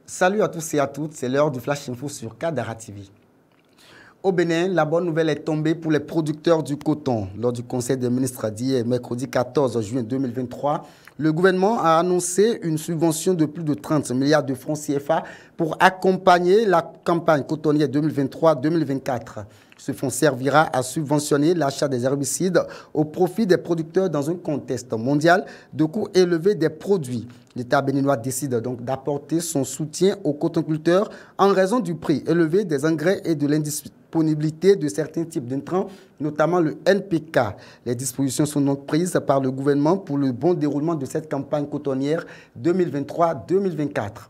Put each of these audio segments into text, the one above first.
Salut à tous et à toutes, c'est l'heure du Flash Info sur Kadara TV. Au Bénin, la bonne nouvelle est tombée pour les producteurs du coton. Lors du Conseil des ministres d'hier, mercredi 14 juin 2023, le gouvernement a annoncé une subvention de plus de 30 milliards de francs CFA pour accompagner la campagne cotonnière 2023-2024. Ce fonds servira à subventionner l'achat des herbicides au profit des producteurs dans un contexte mondial de coûts élevés des produits. L'État béninois décide donc d'apporter son soutien aux cotonculteurs en raison du prix élevé des engrais et de l'indisponibilité de certains types d'intrants, notamment le NPK. Les dispositions sont donc prises par le gouvernement pour le bon déroulement de cette campagne cotonnière 2023-2024.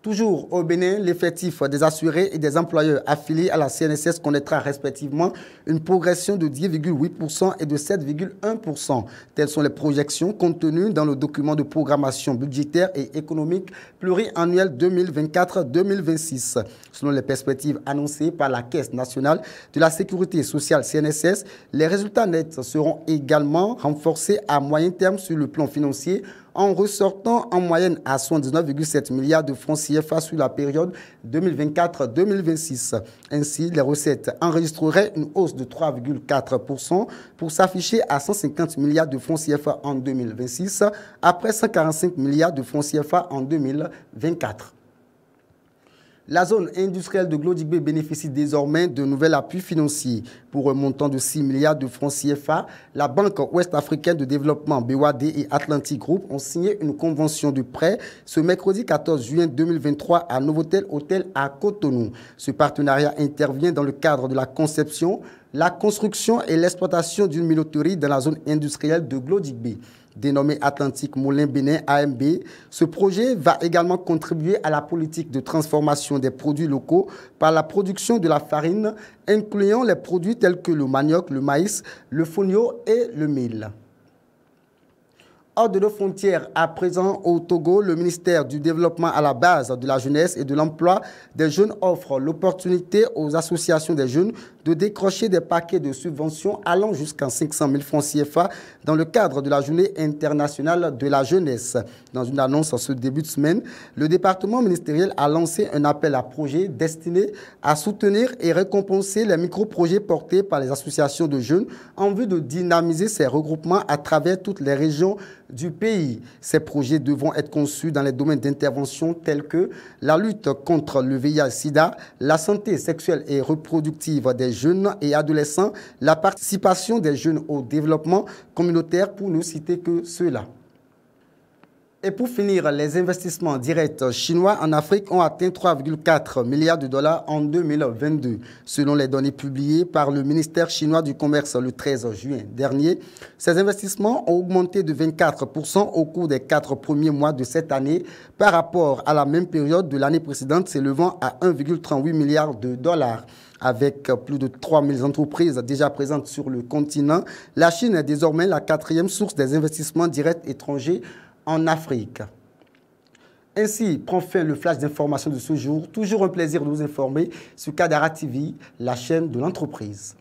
Toujours au Bénin, l'effectif des assurés et des employeurs affiliés à la CNSS connaîtra respectivement une progression de 10,8% et de 7,1%. Telles sont les projections contenues dans le document de programmation budgétaire et économique pluriannuel 2024-2026. Selon les perspectives annoncées par la Caisse nationale de la sécurité sociale CNSS, les résultats nets seront également renforcés à moyen terme sur le plan financier, en ressortant en moyenne à 79,7 milliards de francs CFA sur la période 2024-2026. Ainsi, les recettes enregistreraient une hausse de 3,4% pour s'afficher à 150 milliards de francs CFA en 2026, après 145 milliards de francs CFA en 2024. La zone industrielle de Glodjigbe bénéficie désormais de nouvel appui financier. Pour un montant de 6 milliards de francs CFA, la Banque ouest-africaine de développement BOAD et Atlantic Group ont signé une convention de prêt ce mercredi 14 juin 2023 à Novotel Hôtel à Cotonou. Ce partenariat intervient dans le cadre de la conception, la construction et l'exploitation d'une minoterie dans la zone industrielle de Glodjigbe. Dénommé Atlantique Moulin Bénin AMB, ce projet va également contribuer à la politique de transformation des produits locaux par la production de la farine, incluant les produits tels que le manioc, le maïs, le fonio et le mil. Hors de nos frontières, à présent au Togo, le ministère du Développement à la base de la jeunesse et de l'emploi des jeunes offre l'opportunité aux associations des jeunes de décrocher des paquets de subventions allant jusqu'à 500 000 francs CFA dans le cadre de la Journée internationale de la jeunesse. Dans une annonce en ce début de semaine, le département ministériel a lancé un appel à projets destiné à soutenir et récompenser les micro-projets portés par les associations de jeunes en vue de dynamiser ces regroupements à travers toutes les régions du pays. Ces projets devront être conçus dans les domaines d'intervention tels que la lutte contre le VIH-Sida, la santé sexuelle et reproductive des jeunes et adolescents, la participation des jeunes au développement communautaire, pour ne citer que ceux-là. Et pour finir, les investissements directs chinois en Afrique ont atteint 3,4 milliards de dollars en 2022. Selon les données publiées par le ministère chinois du Commerce le 13 juin dernier, ces investissements ont augmenté de 24% au cours des 4 premiers mois de cette année par rapport à la même période de l'année précédente, s'élevant à 1,38 milliard de dollars. Avec plus de 3000 entreprises déjà présentes sur le continent, la Chine est désormais la 4e source des investissements directs étrangers en Afrique. Ainsi prend fin le flash d'information de ce jour. Toujours un plaisir de vous informer sur Kadara TV, la chaîne de l'entreprise.